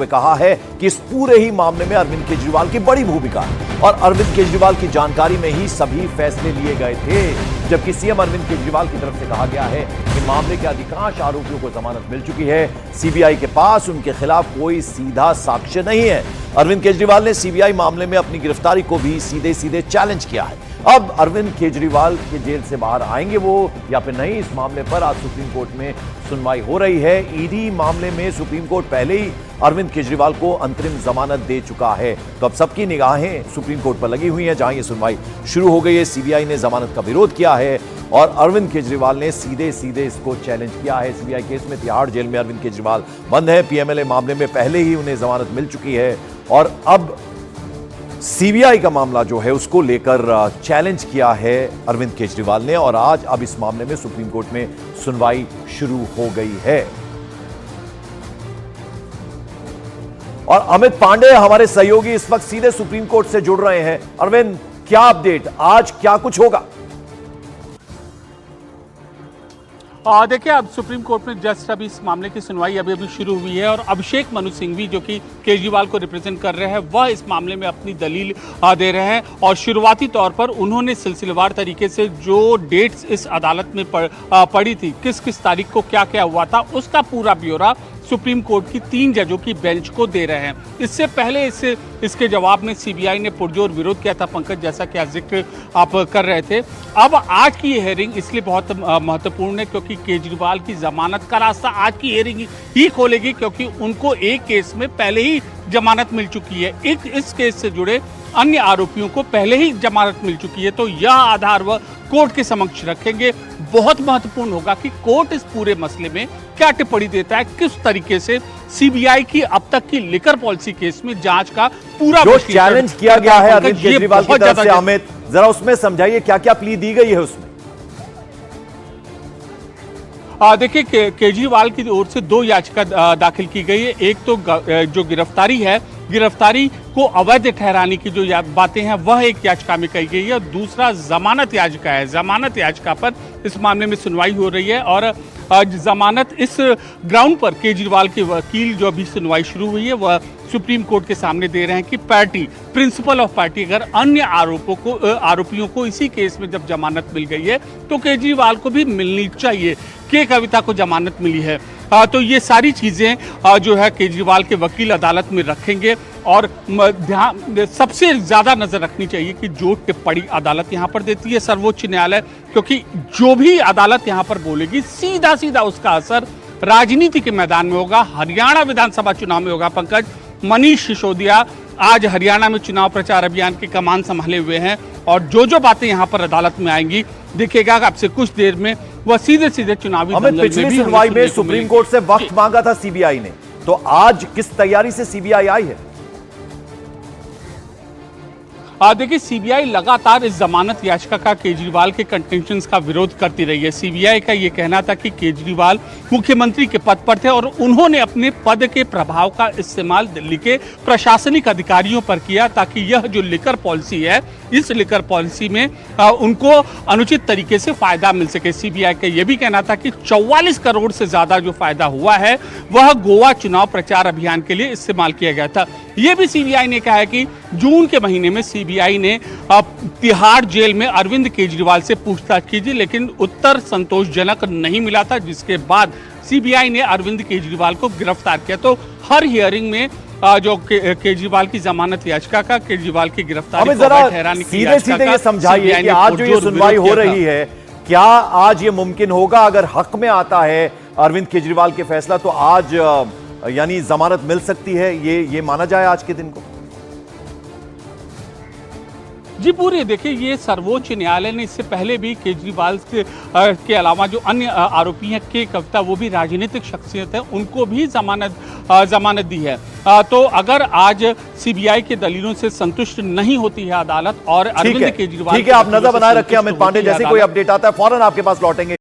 कहा है कि इस पूरे ही मामले में अरविंद केजरीवाल की बड़ी भूमिका है और अरविंद केजरीवाल की जानकारी में ही सभी फैसले लिए गए थे। जबकि सीएम अरविंद केजरीवाल की तरफ से कहा गया है कि मामले के अधिकांश आरोपियों को जमानत मिल चुकी है, सीबीआई के पास उनके खिलाफ कोई सीधा साक्ष्य नहीं है। अरविंद केजरीवाल ने सीबीआई मामले में अपनी गिरफ्तारी को भी सीधे सीधे चैलेंज किया है। अब अरविंद केजरीवाल के जेल से बाहर आएंगे वो या फिर नहीं, इस मामले पर आज सुप्रीम कोर्ट में सुनवाई हो रही है। ईडी मामले में सुप्रीम कोर्ट पहले ही अरविंद केजरीवाल को अंतरिम जमानत दे चुका है, तो अब सबकी निगाहें सुप्रीम कोर्ट पर लगी हुई हैं, जहां ये सुनवाई शुरू हो गई है। सीबीआई ने जमानत का विरोध किया है और अरविंद केजरीवाल ने सीधे सीधे इसको चैलेंज किया है। सीबीआई केस में तिहाड़ जेल में अरविंद केजरीवाल बंद है। पीएमएलए मामले में पहले ही उन्हें जमानत मिल चुकी है और अब सीबीआई का मामला जो है उसको लेकर चैलेंज किया है अरविंद केजरीवाल ने और आज अब इस मामले में सुप्रीम कोर्ट में सुनवाई शुरू हो गई है। और अमित पांडे हमारे सहयोगी इस वक्त सीधे सुप्रीम कोर्ट से जुड़ रहे हैं। अरविंद, क्या अपडेट, आज क्या कुछ होगा? देखिए, अब सुप्रीम कोर्ट में जस्ट अभी इस मामले की सुनवाई अभी शुरू हुई है और अभिषेक मनु सिंघवी जो कि केजरीवाल को रिप्रेजेंट कर रहे हैं, वह इस मामले में अपनी दलील दे रहे हैं। और शुरुआती तौर पर उन्होंने सिलसिलेवार तरीके से जो डेट्स इस अदालत में पड़ी थी, किस किस तारीख को क्या क्या हुआ था, उसका पूरा ब्यौरा सुप्रीम कोर्ट की 3 जजों की बेंच को दे रहे हैं। इससे पहले इसके जवाब में सीबीआई ने पुरजोर विरोध किया था, पंकज, जैसा कि जिक्र आप कर रहे थे। अब आज की ये हेयरिंग इसलिए बहुत महत्वपूर्ण है क्योंकि केजरीवाल की जमानत का रास्ता आज की हेयरिंग ही खोलेगी, क्योंकि उनको एक केस में पहले ही जमानत मिल चुकी है। इस केस से जुड़े अन्य आरोपियों को पहले ही जमानत मिल चुकी है, तो यह आधार वह कोर्ट के समक्ष रखेंगे। बहुत महत्वपूर्ण होगा कि कोर्ट इस पूरे मसले में क्या टिप्पणी देता है, किस तरीके से सीबीआई की अब तक की लिकर पॉलिसी केस में जांच का पूरा जो चैलेंज किया गया है अरविंद केजरीवाल की तरफ से, अमित जरा उसमें समझाइए क्या क्या प्ली दी गई है उसमें। देखिए, केजरीवाल की ओर से 2 याचिका दाखिल की गई है। एक तो जो गिरफ्तारी है, गिरफ्तारी को अवैध ठहराने की जो बातें हैं वह एक याचिका में कही गई है। दूसरा जमानत याचिका है। जमानत याचिका पर इस मामले में सुनवाई हो रही है और जमानत इस ग्राउंड पर केजरीवाल के वकील जो अभी सुनवाई शुरू हुई है वह सुप्रीम कोर्ट के सामने दे रहे हैं कि पार्टी, प्रिंसिपल ऑफ पार्टी, अगर अन्य आरोपियों को इसी केस में जब जमानत मिल गई है तो केजरीवाल को भी मिलनी चाहिए। के कविता को जमानत मिली है, तो ये सारी चीजें जो है केजरीवाल के वकील अदालत में रखेंगे और ध्यान सबसे ज्यादा नजर रखनी चाहिए कि जो टिप्पणी अदालत यहाँ पर देती है सर्वोच्च न्यायालय, क्योंकि जो भी अदालत यहाँ पर बोलेगी सीधा सीधा उसका असर राजनीति के मैदान में होगा। हरियाणा विधानसभा चुनाव में होगा। पंकज, मनीष सिसोदिया आज हरियाणा में चुनाव प्रचार अभियान की कमान संभाले हुए हैं और जो बातें यहाँ पर अदालत में आएंगी देखिएगा अब से कुछ देर में वह सीधे सीधे चुनावी पिछली सुनवाई में सुप्रीम कोर्ट से वक्त मांगा था सीबीआई ने, तो आज किस तैयारी से सीबीआई आई है? देखिए, सीबीआई लगातार इस जमानत याचिका का केजरीवाल के कंटेंशंस का विरोध करती रही है। सीबीआई का यह कहना था कि केजरीवाल मुख्यमंत्री के पद पर थे और उन्होंने अपने पद के प्रभाव का इस्तेमाल दिल्ली के प्रशासनिक अधिकारियों पर किया ताकि यह जो लिकर पॉलिसी है, इस लिकर पॉलिसी में उनको अनुचित तरीके से फायदा मिल सके। सीबीआई का यह भी कहना था कि 44 करोड़ से ज्यादा जो फायदा हुआ है वह गोवा चुनाव प्रचार अभियान के लिए इस्तेमाल किया गया था। यह भी सीबीआई ने कहा है कि जून के महीने में सीबीआई ने तिहाड़ जेल में अरविंद केजरीवाल से पूछताछ की थी, लेकिन उत्तर संतोषजनक नहीं मिला था, जिसके बाद सीबीआई ने अरविंद केजरीवाल को गिरफ्तार किया। तो हर हियरिंग में जो केजरीवाल की जमानत याचिका का, केजरीवाल की गिरफ्तारी को ठहराने की याचिका का, ये समझाइए कि आज जो ये सुनवाई हो रही है, क्या आज ये मुमकिन होगा अगर हक में आता है अरविंद केजरीवाल के फैसला, तो आज यानी जमानत मिल सकती है, ये माना जाए आज के दिन को? जी, पूरी देखिए, ये सर्वोच्च न्यायालय ने इससे पहले भी केजरीवाल के अलावा जो अन्य आरोपी हैं, के कविता, वो भी राजनीतिक शख्सियत है, उनको भी जमानत दी है। तो अगर आज सीबीआई के दलीलों से संतुष्ट नहीं होती है अदालत और अरविंद केजरीवाल, ठीक है, आप नजर बनाए रखें अमित पांडे, जैसे कोई अपडेट आता है फौरन आपके पास लौटेंगे।